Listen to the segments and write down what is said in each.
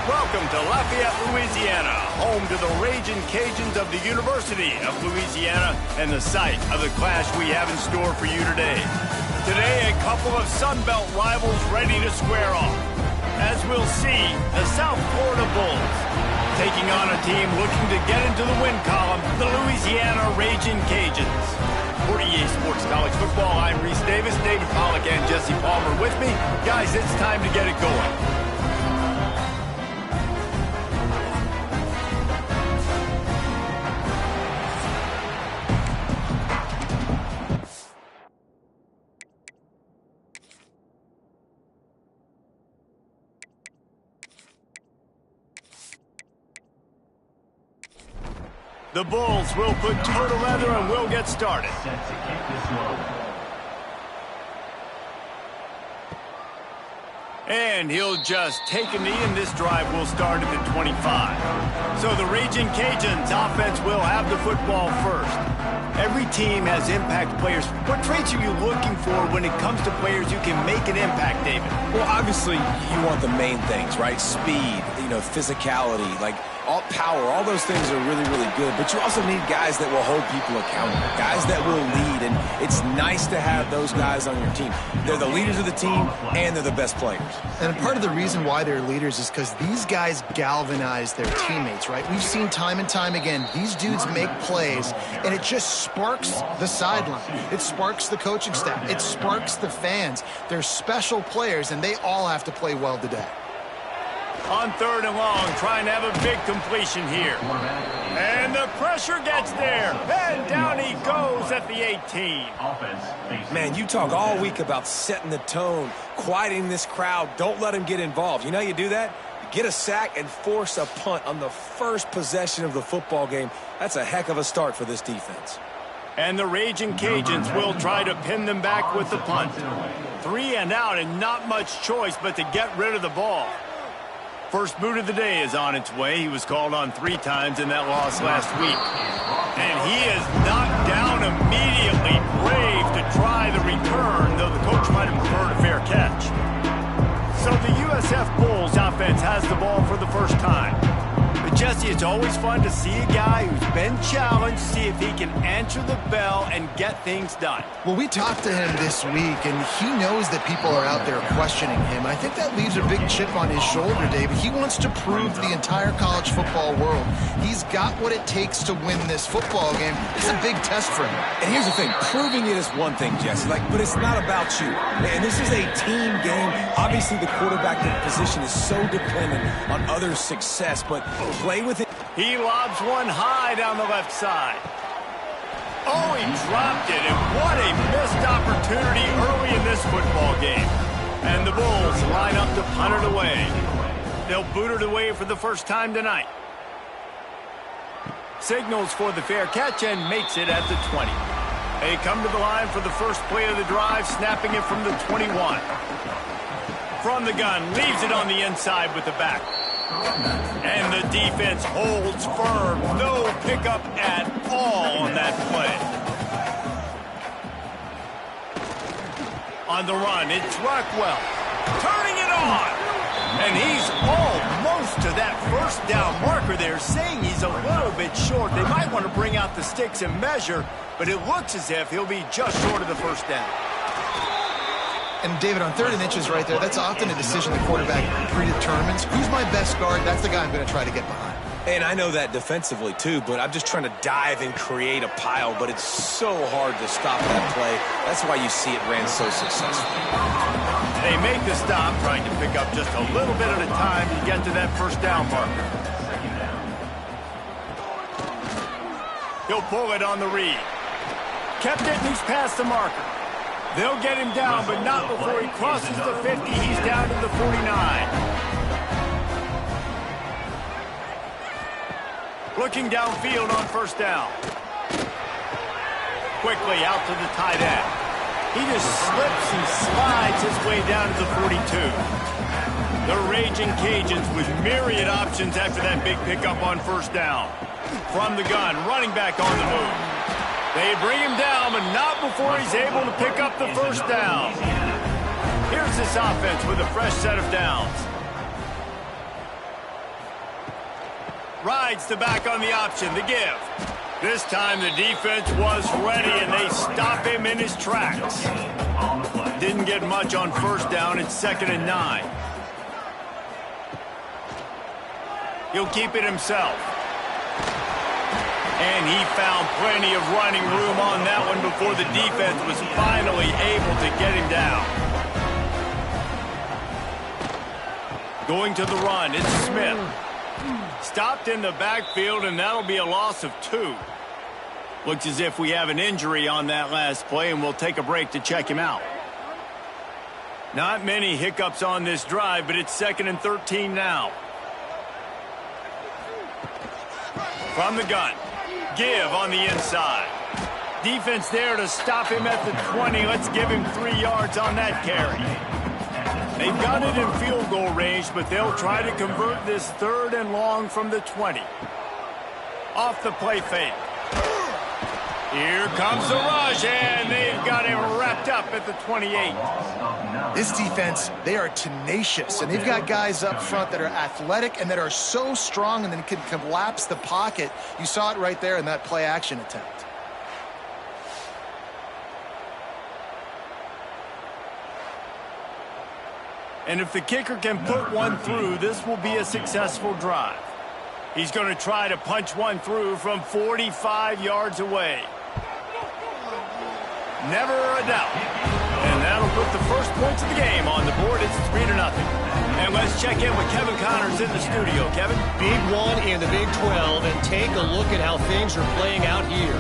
Welcome to Lafayette, Louisiana, home to the Ragin' Cajuns of the University of Louisiana and the site of the clash we have in store for you today. Today, a couple of Sun Belt rivals ready to square off. As we'll see, the South Florida Bulls taking on a team looking to get into the win column, the Louisiana Ragin' Cajuns. For EA Sports College Football, I'm Reese Davis, David Pollack, and Jesse Palmer with me. Guys, it's time to get it going. The Bulls will put toe to leather and we'll get started. And he'll just take a knee, and this drive will start at the 25. So the Ragin' Cajuns offense will have the football first. Every team has impact players. What traits are you looking for when it comes to players who can make an impact, David? Well, obviously, you want the main things, right? Speed, physicality, like all power, all those things are really, really good. But you also need guys that will hold people accountable, guys that will lead. And it's nice to have those guys on your team. They're the leaders of the team, and they're the best players. And part of the reason why they're leaders is because these guys galvanize their teammates, right? We've seen time and time again, these dudes make plays, and it just sparks the sideline. It sparks the coaching staff. It sparks the fans. They're special players, and they all have to play well today. On 3rd and long, trying to have a big completion here. And the pressure gets there. And down he goes at the 18. Man, you talk all week about setting the tone, quieting this crowd. Don't let them get involved. You know how you do that? You get a sack and force a punt on the first possession of the football game. That's a heck of a start for this defense. And the Ragin' Cajuns will try to pin them back with the punt. 3 and out, and not much choice but to get rid of the ball. First boot of the day is on its way. He was called on 3 times in that loss last week. And he is knocked down immediately. Brave to try the return, though the coach might have preferred a fair catch. So the USF Bulls offense has the ball for the first time. But Jesse, it's always fun to see a guy who's been challenged, see if he can answer the bell and get things done. Well, we talked to him this week, and he knows that people are out there questioning him. I think that leaves a big chip on his shoulder, David. He wants to prove to the entire college football world he's got what it takes to win this football game. It's a big test for him. And here's the thing. Proving it is one thing, Jesse, but it's not about you. And this is a team game. Obviously, the quarterback position is so dependent on others' success, but play with it. He lobs one high down the left side. Oh, he dropped it, and what a missed opportunity early in this football game. And the Bulls line up to punt it away. They'll boot it away for the first time tonight. Signals for the fair catch and makes it at the 20. They come to the line for the first play of the drive, snapping it from the 21. From the gun, leaves it on the inside with the back. And the defense holds firm. No pickup at all on that play. On the run, it's Rockwell. Turning it on. And he's almost to that first down marker there, saying he's a little bit short. They might want to bring out the sticks and measure, but it looks as if he'll be just short of the first down. And, David, on 3rd and inches right there, that's often a decision the quarterback predetermines. Who's my best guard? That's the guy I'm going to try to get behind. And I know that defensively, too, but I'm just trying to dive and create a pile, but it's so hard to stop that play. That's why you see it ran so successful. They make the stop, trying to pick up just a little bit at a time to get to that first down marker. He'll pull it on the read. Kept it, and he's past the marker. They'll get him down, but not before he crosses the 50. He's down to the 49. Looking downfield on first down. Quickly out to the tight end. He just slips and slides his way down to the 42. The Ragin' Cajuns with myriad options after that big pickup on first down. From the gun, running back on the move. They bring him down, but not before he's able to pick up the first down. Here's this offense with a fresh set of downs. Rides the back on the option, the give. This time the defense was ready, and they stop him in his tracks. Didn't get much on first down. It's 2nd and 9. He'll keep it himself. And he found plenty of running room on that one before the defense was finally able to get him down. Going to the run, it's Smith. Stopped in the backfield, and that'll be a loss of 2. Looks as if we have an injury on that last play, and we'll take a break to check him out. Not many hiccups on this drive, but it's 2nd and 13 now. From the gun. Give on the inside. Defense there to stop him at the 20. Let's give him 3 yards on that carry. They've got it in field goal range, but they'll try to convert this 3rd and long from the 20. Off the play fake. Here comes the rush, and they've got him wrapped up at the 28. This defense, they are tenacious, and they've got guys up front that are athletic and that are so strong and then can collapse the pocket. You saw it right there in that play-action attempt. And if the kicker can put one through, this will be a successful drive. He's going to try to punch one through from 45 yards away. Never a doubt. And that'll put the first points of the game on the board. It's 3-0. And let's check in with Kevin Connors in the studio. Kevin? Big one in the Big 12, and take a look at how things are playing out here.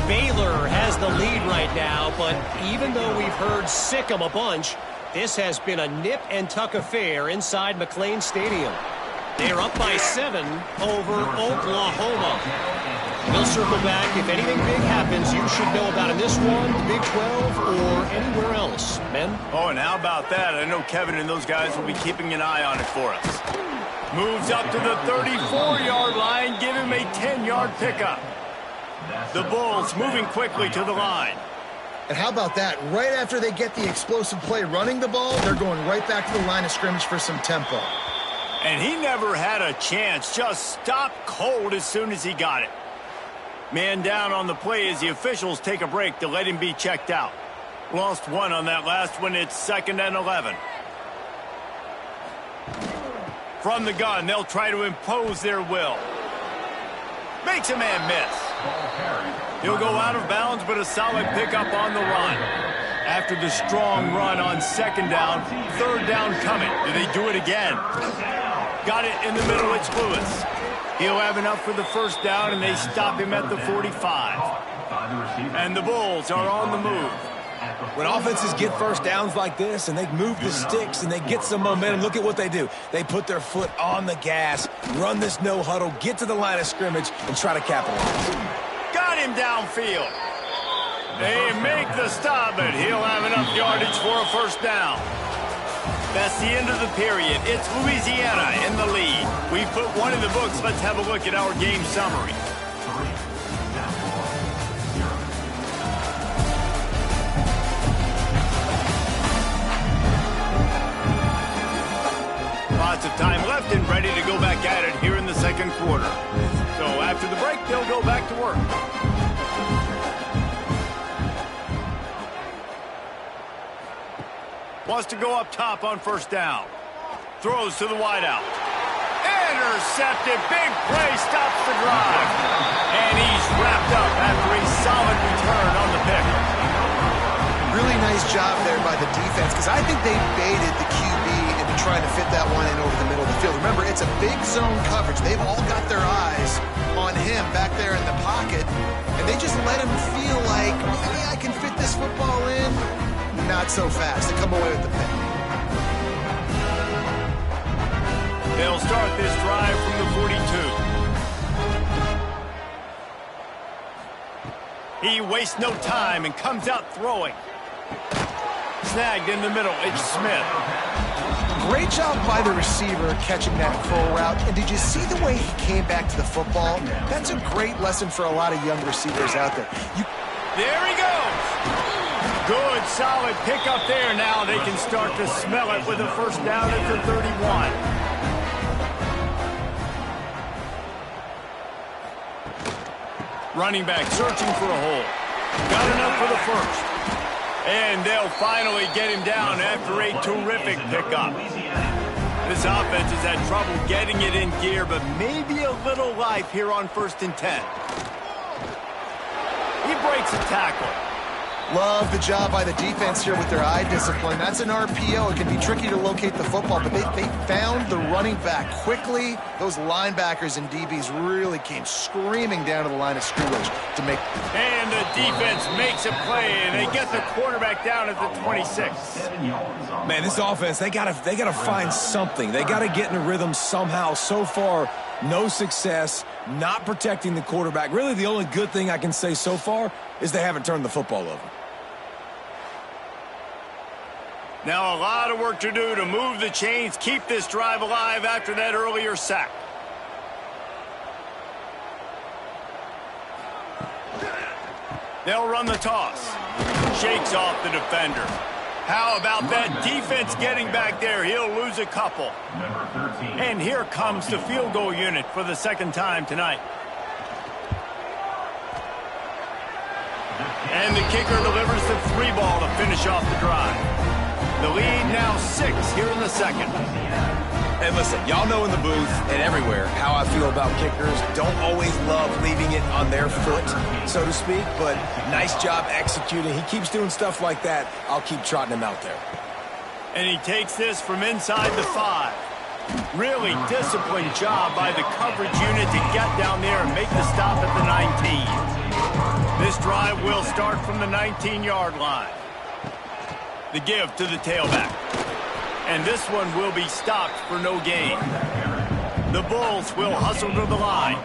Baylor has the lead right now, but even though we've heard sick 'em a bunch, this has been a nip-and-tuck affair inside McLean Stadium. They're up by 7 over Oklahoma. We'll circle back. If anything big happens, you should know about in this one, the Big 12, or anywhere else. Men? Oh, and how about that? I know Kevin and those guys will be keeping an eye on it for us. Moves up to the 34-yard line. Give him a 10-yard pickup. The Bulls moving quickly to the line. And how about that? Right after they get the explosive play running the ball, they're going right back to the line of scrimmage for some tempo. And he never had a chance. Just stopped cold as soon as he got it. Man down on the play as the officials take a break to let him be checked out. Lost one on that last one. It's 2nd and 11. From the gun, they'll try to impose their will. Makes a man miss. He'll go out of bounds, but a solid pickup on the run. After the strong run on 2nd down, 3rd down coming. Do they do it again? Got it in the middle. It's Lewis. He'll have enough for the 1st down, and they stop him at the 45. And the Bulls are on the move. When offenses get 1st downs like this and they move the sticks and they get some momentum, look at what they do. They put their foot on the gas, run this no huddle, get to the line of scrimmage, and try to capitalize. Got him downfield. They make the stop, but he'll have enough yardage for a 1st down. That's the end of the period. It's Louisiana in the lead. We put one in the books. Let's have a look at our game summary. Lots of time left and ready to go back at it here in the 2nd quarter. So after the break, they'll go back to work. Wants to go up top on 1st down. Throws to the wideout. Intercepted. Big play. Stops the drive. And he's wrapped up after a solid return on the pick. Really nice job there by the defense, because I think they baited the QB into trying to fit that one in over the middle of the field. Remember, it's a big zone coverage. They've all got their eyes on him back there in the pocket, and they just let him feel like, maybe I can fit this football in. Not so fast to come away with the pick. They'll start this drive from the 42. He wastes no time and comes out throwing. Snagged in the middle. It's Smith. Great job by the receiver catching that full route. And did you see the way he came back to the football? That's a great lesson for a lot of young receivers out there. There he goes. Good, solid pickup there. Now they can start to smell it with a 1st down at the 31. Running back searching for a hole. Got enough for the first. And they'll finally get him down after a terrific pickup. This offense has had trouble getting it in gear, but maybe a little life here on 1st and 10. He breaks a tackle. Love the job by the defense here with their eye discipline. That's an RPO. It can be tricky to locate the football, but they found the running back quickly. Those linebackers and DBs really came screaming down to the line of scrimmage to make. And the defense makes a play, and they get the quarterback down at the 26. Man, this offense, they gotta find something. They gotta get in a rhythm somehow. So far, no success, not protecting the quarterback. Really, the only good thing I can say so far is they haven't turned the football over. Now a lot of work to do to move the chains, keep this drive alive after that earlier sack. They'll run the toss. Shakes off the defender. How about that defense getting back there? He'll lose a couple. And here comes the field goal unit for the second time tonight. And the kicker delivers the 3 ball to finish off the drive. The lead now 6 here in the second. And listen, y'all know in the booth and everywhere how I feel about kickers. Don't always love leaving it on their foot, so to speak, but nice job executing. He keeps doing stuff like that. I'll keep trotting him out there. And he takes this from inside the 5. Really disciplined job by the coverage unit to get down there and make the stop at the 19. This drive will start from the 19-yard line. The give to the tailback. And this one will be stopped for no gain. The Bulls will hustle to the line.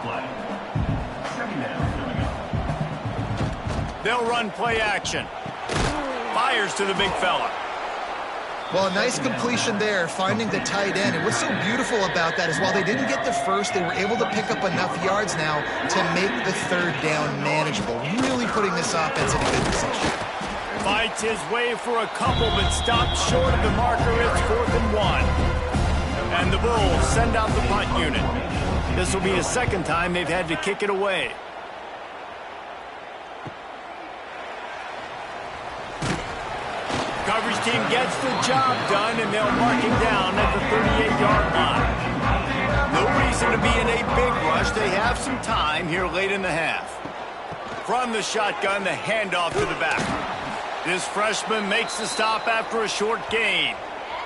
They'll run play action. Fires to the big fella. Well, a nice completion there, finding the tight end. And what's so beautiful about that is while they didn't get the first, they were able to pick up enough yards now to make the 3rd down manageable. Really putting this offense in a good position. Fights his way for a couple, but stops short of the marker. It's 4th and 1. And the Bulls send out the punt unit. This will be the second time they've had to kick it away. Coverage team gets the job done, and they'll mark him down at the 38-yard line. No reason to be in a big rush. They have some time here late in the half. From the shotgun, the handoff to the back. This freshman makes the stop after a short gain.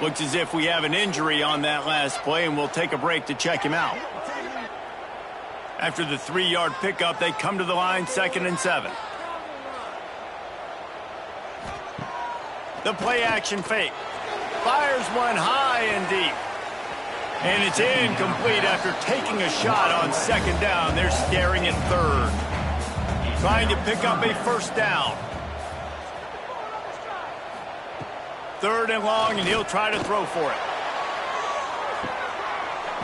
Looks as if we have an injury on that last play, and we'll take a break to check him out. After the 3-yard pickup, they come to the line 2nd and 7. The play action fake. Fires one high and deep. And it's incomplete after taking a shot on 2nd down. They're staring at 3rd. Trying to pick up a 1st down. 3rd and long, and he'll try to throw for it.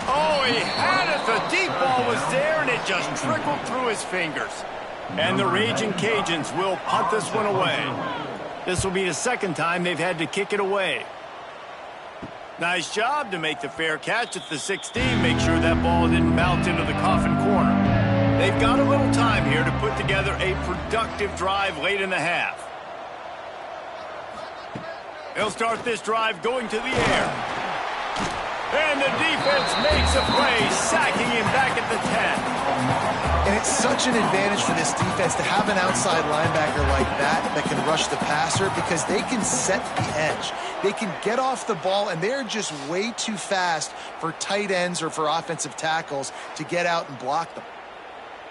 Oh, he had it. The deep ball was there, and it just trickled through his fingers. And the Raging Cajuns will punt this one away. This will be the second time they've had to kick it away. Nice job to make the fair catch at the 16. Make sure that ball didn't bounce into the coffin corner. They've got a little time here to put together a productive drive late in the half. They'll start this drive going to the air. And the defense makes a play, sacking him back at the 10. And it's such an advantage for this defense to have an outside linebacker like that can rush the passer because they can set the edge. They can get off the ball, and they're just way too fast for tight ends or for offensive tackles to get out and block them.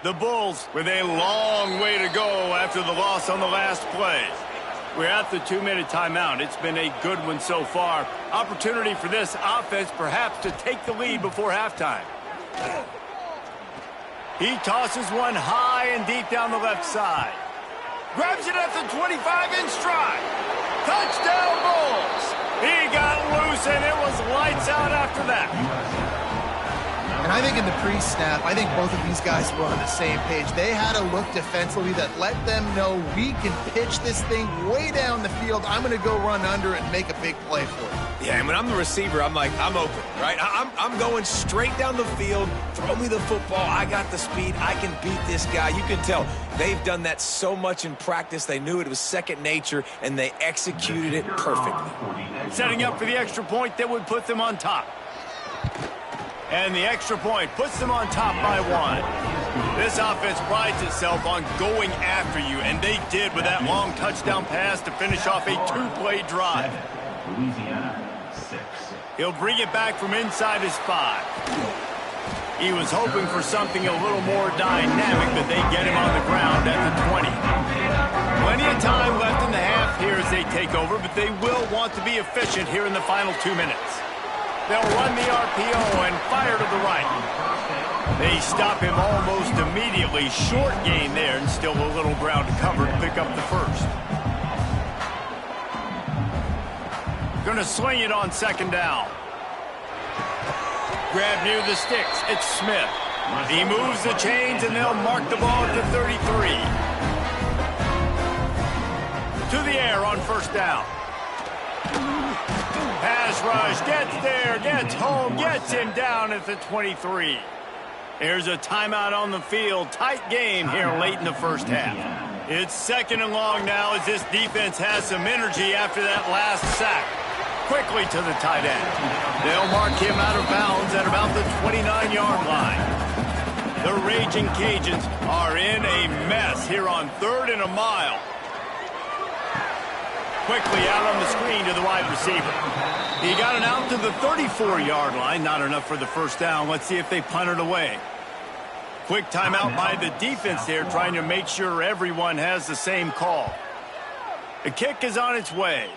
The Bulls with a long way to go after the loss on the last play. We're at the 2-minute timeout. It's been a good one so far. Opportunity for this offense perhaps to take the lead before halftime. He tosses one high and deep down the left side. Grabs it at the 25 in stride. Touchdown Bulls. He got loose and it was lights out after that. And I think in the pre-snap, I think both of these guys were on the same page. They had a look defensively that let them know we can pitch this thing way down the field. I'm going to go run under it and make a big play for it. Yeah, and when I'm the receiver, I'm like, I'm open, right? I'm going straight down the field. Throw me the football. I got the speed. I can beat this guy. You can tell they've done that so much in practice. They knew it was second nature, and they executed it perfectly. Setting up for the extra point that would put them on top. And the extra point puts them on top by 1. This offense prides itself on going after you, and they did with that long touchdown pass to finish off a 2-play drive. He'll bring it back from inside his 5. He was hoping for something a little more dynamic, but they get him on the ground at the 20. Plenty of time left in the half here as they take over, but they will want to be efficient here in the final 2 minutes. They'll run the RPO and fire to the right. They stop him almost immediately. Short gain there and still a little ground to cover to pick up the first. Going to sling it on second down. Grab near the sticks. It's Smith. He moves the chains and they'll mark the ball at the 33. To the air on first down. Pass rush, gets there, gets home, gets him down at the 23. There's a timeout on the field. Tight game here late in the first half. It's second and long now as this defense has some energy after that last sack. Quickly to the tight end. They'll mark him out of bounds at about the 29-yard line. The Raging Cajuns are in a mess here on 3rd and a mile. Quickly out on the screen to the wide receiver. He got it out to the 34-yard line. Not enough for the first down. Let's see if they punt it away. Quick timeout by the defense there, trying to make sure everyone has the same call. The kick is on its way.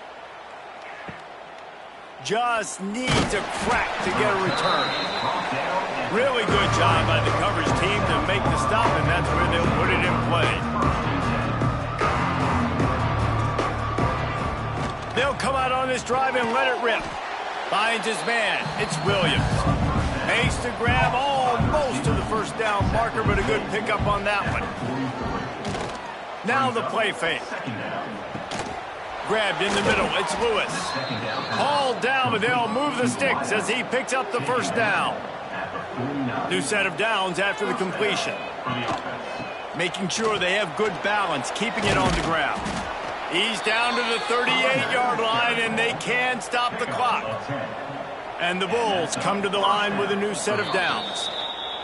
Just needs a crack to get a return. Really good job by the coverage team to make the stop, and that's where they'll put it in play. They'll come out on this drive and let it rip. Finds his man. It's Williams. Makes the grab almost to the first down marker, but a good pickup on that one. Now the play fake. Grabbed in the middle. It's Lewis. Hauled down, but they'll move the sticks as he picks up the first down. New set of downs after the completion. Making sure they have good balance, keeping it on the ground. He's down to the 38-yard line, and they can stop the clock. And the Bulls come to the line with a new set of downs.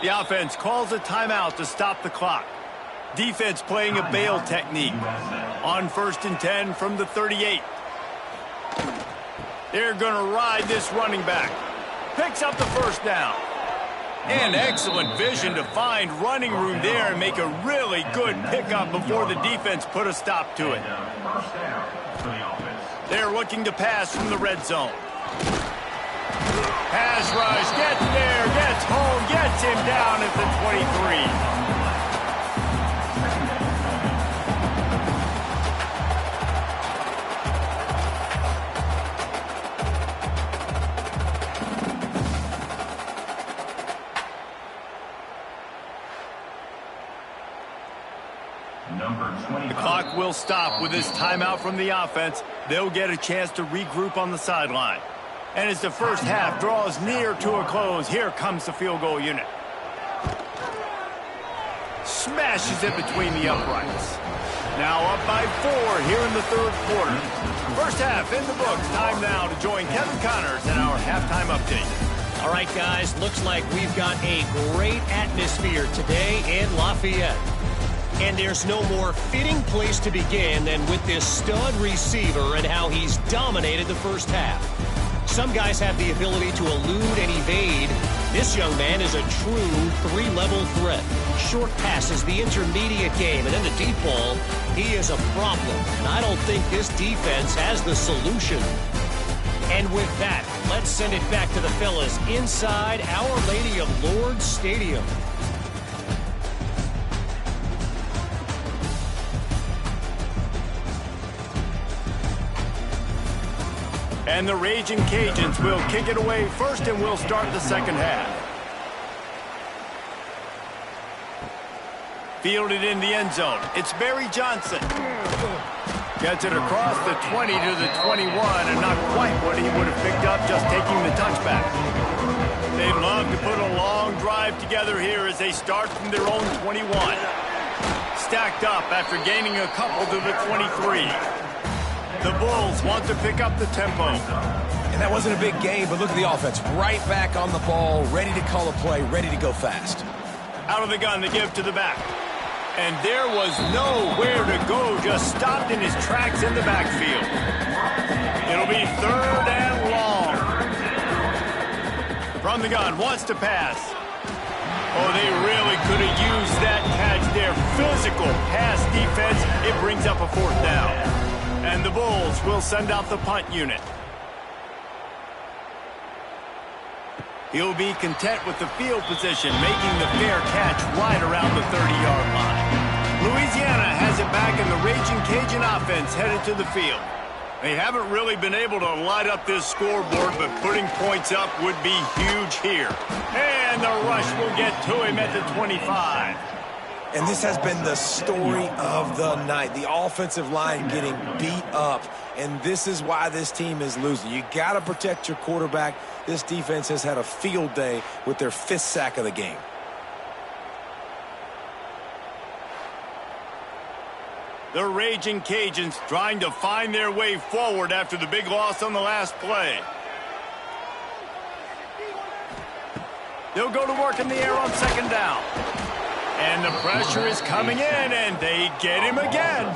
The offense calls a timeout to stop the clock. Defense playing a bail technique. On 1st and 10 from the 38. They're going to ride this running back. Picks up the first down. And excellent vision to find running room there and make a really good pickup before the defense put a stop to it. They're looking to pass from the red zone. Pass rush, gets there, gets home, gets him down at the 23. The clock will stop with this timeout from the offense. They'll get a chance to regroup on the sideline. And as the first half draws near to a close, here comes the field goal unit. Smashes it between the uprights. Now up by 4 here in the third quarter. First half in the books. Time now to join Kevin Connors in our halftime update. All right, guys, looks like we've got a great atmosphere today in Lafayette. And there's no more fitting place to begin than with this stud receiver and how he's dominated the first half. Some guys have the ability to elude and evade. This young man is a true 3-level threat. Short passes, the intermediate game, and then the deep ball, he is a problem. And I don't think this defense has the solution. And with that, let's send it back to the fellas inside Our Lady of Lourdes Stadium. And the Raging Cajuns will kick it away first, and we'll start the second half. Fielded in the end zone. It's Barry Johnson. Gets it across the 20 to the 21, and not quite what he would have picked up just taking the touchback. They'd love to put a long drive together here as they start from their own 21. Stacked up after gaining a couple to the 23. The Bulls want to pick up the tempo. And that wasn't a big gain, but look at the offense. Right back on the ball, ready to call a play, ready to go fast. Out of the gun, they give to the back. And there was nowhere to go, just stopped in his tracks in the backfield. It'll be 3rd and long. From the gun, wants to pass. Oh, they really could have used that catch there. Physical pass defense. It brings up a 4th down. And the Bulls will send out the punt unit. He'll be content with the field position, making the fair catch right around the 30-yard line. Louisiana has it back, and the Raging Cajun offense headed to the field. They haven't really been able to light up this scoreboard, but putting points up would be huge here. And the rush will get to him at the 25. And this has been the story of the night. The offensive line getting beat up, and this is why this team is losing. You got to protect your quarterback. This defense has had a field day with their 5th sack of the game. The Raging Cajuns trying to find their way forward after the big loss on the last play. They'll go to work in the air on 2nd down. And the pressure is coming in, and they get him again.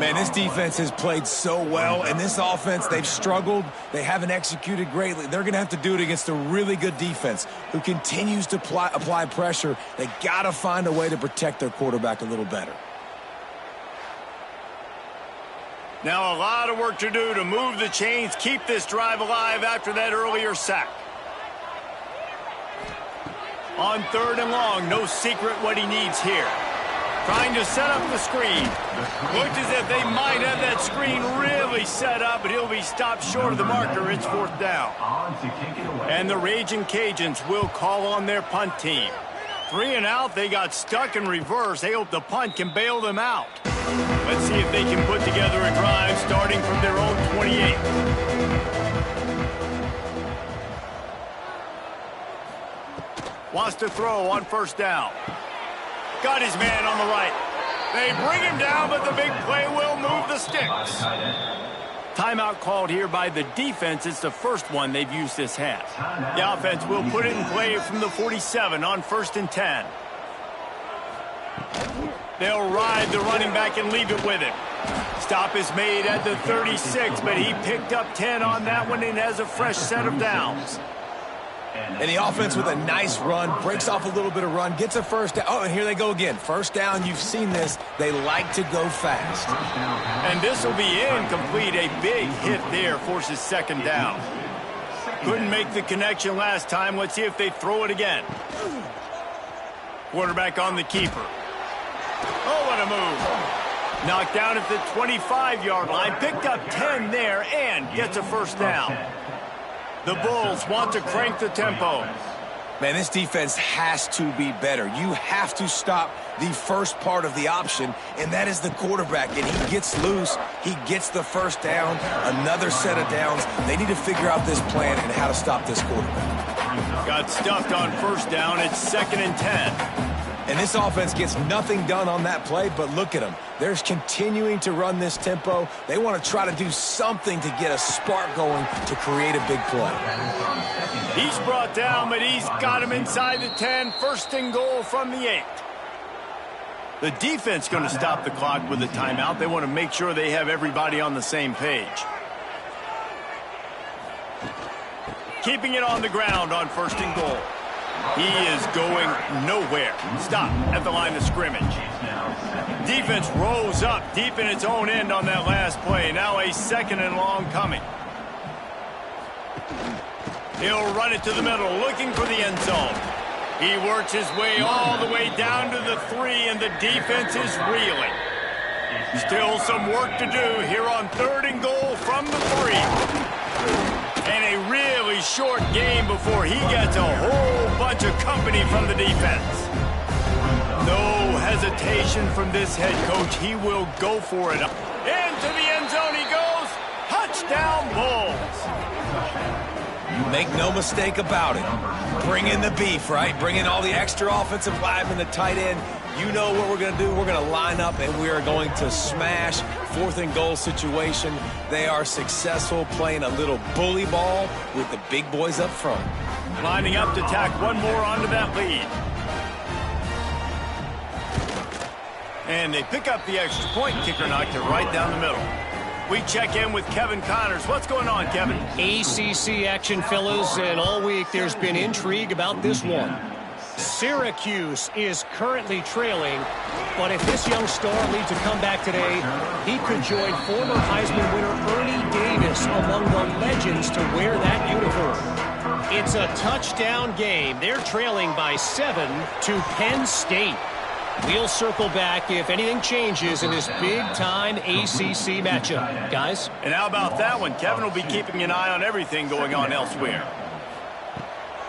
Man, this defense has played so well, and this offense, they've struggled. They haven't executed greatly. They're going to have to do it against a really good defense who continues to apply pressure. They got to find a way to protect their quarterback a little better. Now a lot of work to do to move the chains, keep this drive alive after that earlier sack. On 3rd and long, no secret what he needs here. Trying to set up the screen. Looks as if they might have that screen really set up, but he'll be stopped short of the marker. It's 4th down. And the Raging Cajuns will call on their punt team. 3 and out, they got stuck in reverse. They hope the punt can bail them out. Let's see if they can put together a drive starting from their own 28. Wants to throw on 1st down. Got his man on the right. They bring him down, but the big play will move the sticks. Timeout called here by the defense. It's the first one they've used this half. The offense will put it in play from the 47 on 1st and 10. They'll ride the running back and leave it with him. Stop is made at the 36, but he picked up 10 on that one and has a fresh set of downs. And the offense with a nice run, breaks off a little bit of run, gets a 1st down. Oh, and here they go again. 1st down, you've seen this. They like to go fast. And this will be incomplete. A big hit there forces 2nd down. Couldn't make the connection last time. Let's see if they throw it again. Quarterback on the keeper. Oh, what a move. Knocked down at the 25-yard line. Picked up 10 there and gets a 1st down. The Bulls want to crank the tempo. Man, this defense has to be better. You have to stop the first part of the option, and that is the quarterback. And he gets loose. He gets the 1st down, another set of downs. They need to figure out this plan and how to stop this quarterback. Got stuffed on 1st down. It's 2nd and 10. And this offense gets nothing done on that play, but look at them. They're continuing to run this tempo. They want to try to do something to get a spark going to create a big play. He's brought down, but he's got him inside the 10. 1st and goal from the 8. The defense going to stop the clock with a timeout. They want to make sure they have everybody on the same page. Keeping it on the ground on 1st and goal. He is going nowhere. Stop at the line of scrimmage. Defense rose up deep in its own end on that last play. Now a 2nd and long coming. He'll run it to the middle, looking for the end zone. He works his way all the way down to the 3, and the defense is reeling. Still some work to do here on 3rd and goal from the 3. And a really short game before he gets a whole bunch of company from the defense. No hesitation from this head coach. He will go for it. Into the end zone he goes. Touchdown, Bulls. Make no mistake about it. Bring in the beef, right? Bring in all the extra offensive linemen, the tight end. You know what we're going to do. We're going to line up, and we are going to smash 4th and goal situation. They are successful playing a little bully ball with the big boys up front. Lining up to tack one more onto that lead. And they pick up the extra point. Kicker knocked it right down the middle. We check in with Kevin Connors. What's going on, Kevin? ACC action, fellas, and all week there's been intrigue about this one. Syracuse is currently trailing, but if this young star leads a comeback today, he could join former Heisman winner Ernie Davis among the legends to wear that uniform. It's a touchdown game. They're trailing by 7 to Penn State. We'll circle back if anything changes in this big-time ACC matchup. Guys? And how about that one? Kevin will be keeping an eye on everything going on elsewhere.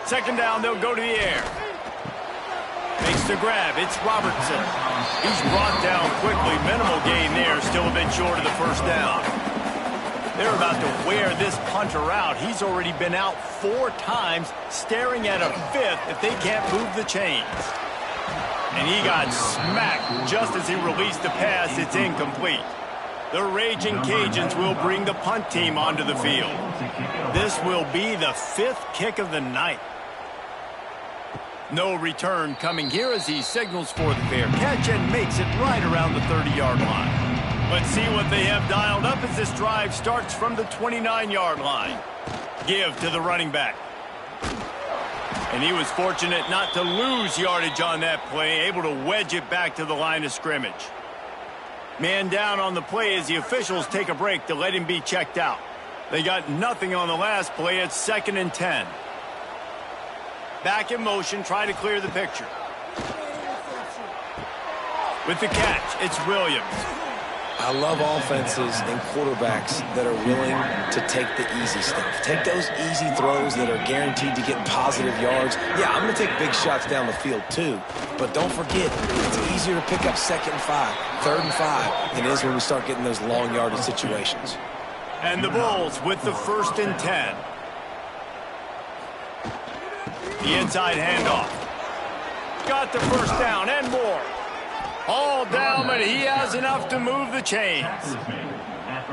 2nd down, they'll go to the air. Makes the grab. It's Robertson. He's brought down quickly. Minimal gain there. Still a bit short of the 1st down. They're about to wear this punter out. He's already been out 4 times, staring at a 5th if they can't move the chains. And he got smacked just as he released the pass. It's incomplete. The Raging Cajuns will bring the punt team onto the field. This will be the 5th kick of the night. No return coming here as he signals for the fair catch and makes it right around the 30-yard line. Let's see what they have dialed up as this drive starts from the 29-yard line. Give to the running back. And he was fortunate not to lose yardage on that play, able to wedge it back to the line of scrimmage. Man down on the play as the officials take a break to let him be checked out. They got nothing on the last play. It's 2nd and 10. Back in motion, try to clear the picture. With the catch, it's Williams. I love offenses and quarterbacks that are willing to take the easy stuff. Take those easy throws that are guaranteed to get positive yards. Yeah, I'm going to take big shots down the field too. But don't forget, it's easier to pick up 2nd and 5, 3rd and 5 than it is when we start getting those long yardage situations. And the Bulls with the 1st and 10. The inside handoff. Got the 1st down and more. All down, but he has enough to move the chains.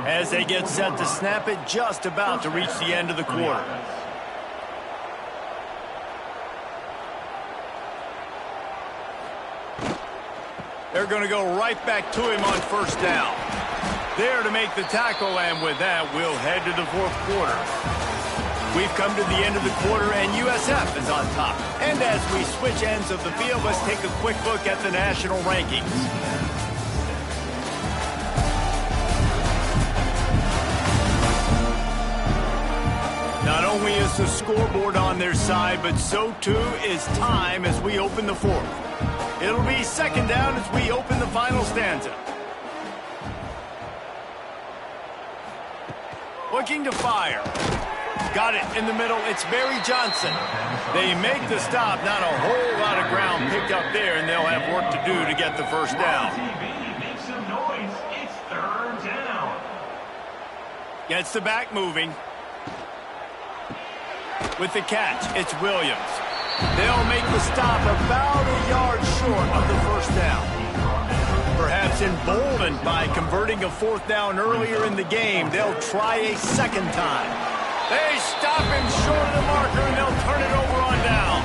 As they get set to snap it, just about to reach the end of the quarter. They're going to go right back to him on 1st down. There to make the tackle, and with that, we'll head to the 4th quarter. We've come to the end of the quarter, and USF is on top. And as we switch ends of the field, let's take a quick look at the national rankings. Not only is the scoreboard on their side, but so too is time as we open the 4th. It'll be 2nd down as we open the final stanza. Looking to fire. Got it in the middle. It's Barry Johnson. They make the stop. Not a whole lot of ground picked up there, and they'll have work to do to get the 1st down. Make some noise. It's 3rd down. Gets the back moving. With the catch, it's Williams. They'll make the stop about a yard short of the 1st down. Perhaps emboldened by converting a 4th down earlier in the game, they'll try a 2nd time. They stop him short of the marker, and they'll turn it over on down.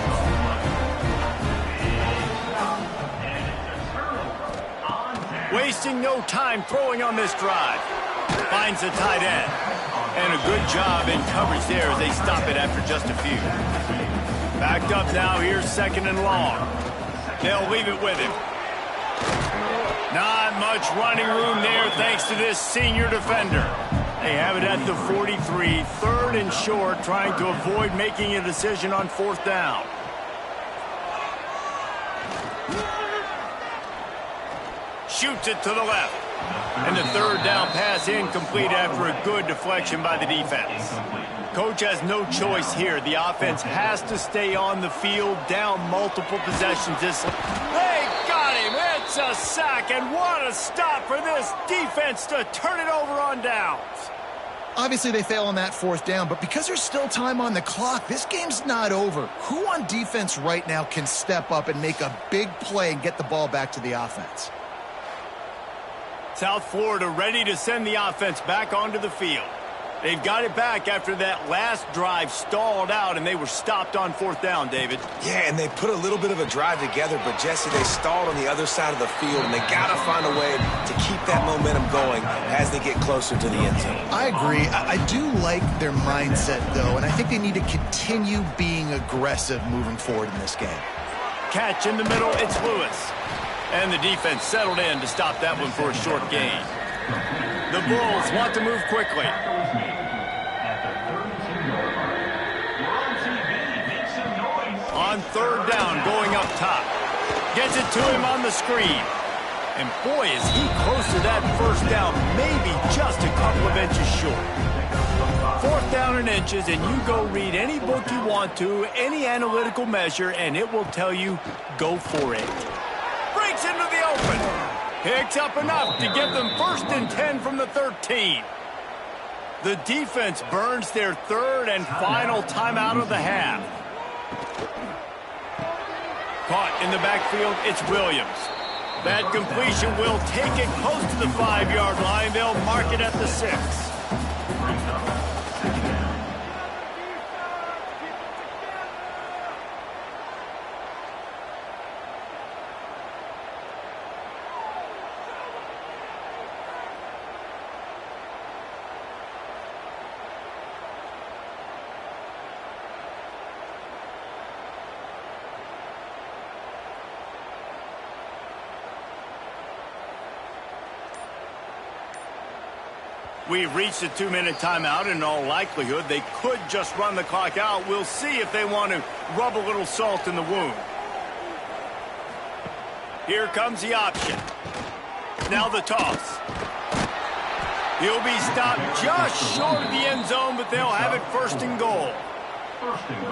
Wasting no time throwing on this drive. Finds the tight end. And a good job in coverage there as they stop it after just a few. Backed up now. Here's 2nd and long. They'll leave it with him. Not much running room there thanks to this senior defender. They have it at the 43, 3rd and short, trying to avoid making a decision on 4th down. Shoots it to the left. And the 3rd down pass incomplete after a good deflection by the defense. Coach has no choice here. The offense has to stay on the field, down multiple possessions. They got it! That's a sack, and what a stop for this defense to turn it over on downs. Obviously, they fail on that fourth down, but because there's still time on the clock, this game's not over. Who on defense right now can step up and make a big play and get the ball back to the offense? South Florida ready to send the offense back onto the field. They've got it back after that last drive stalled out, and they were stopped on fourth down, David. Yeah, and they put a little bit of a drive together, but, Jesse, they stalled on the other side of the field, and they got to find a way to keep that momentum going as they get closer to the end zone. I agree. I do like their mindset, though, and I think they need to continue being aggressive moving forward in this game. Catch in the middle, it's Lewis. And the defense settled in to stop that one for a short gain. The Bulls want to move quickly. On third down, going up top. Gets it to him on the screen. And boy, is he close to that first down, maybe just a couple of inches short. Fourth down in inches, and you go read any book you want to, any analytical measure, and it will tell you, go for it. Breaks into the open. Picks up enough to give them 1st and 10 from the 13. The defense burns their third and final timeout of the half. Caught in the backfield, it's Williams. That completion will take it close to the 5-yard line. They'll mark it at the 6. We've reached a 2-minute timeout. In all likelihood, they could just run the clock out. We'll see if they want to rub a little salt in the wound. Here comes the option. Now the toss. He'll be stopped just short of the end zone, but they'll have it 1st and goal.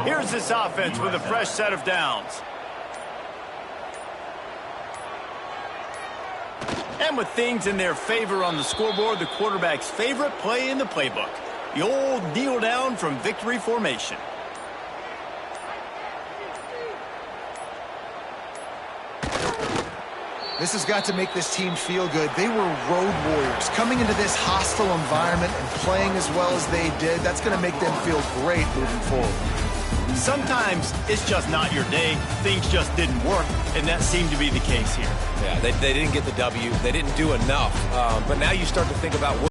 Here's this offense with a fresh set of downs. And with things in their favor on the scoreboard, the quarterback's favorite play in the playbook. The old kneel down from victory formation. This has got to make this team feel good. They were road warriors coming into this hostile environment and playing as well as they did. That's going to make them feel great moving forward. Sometimes it's just not your day. Things just didn't work, and that seemed to be the case here. Yeah, they didn't get the W. They didn't do enough. But now you start to think about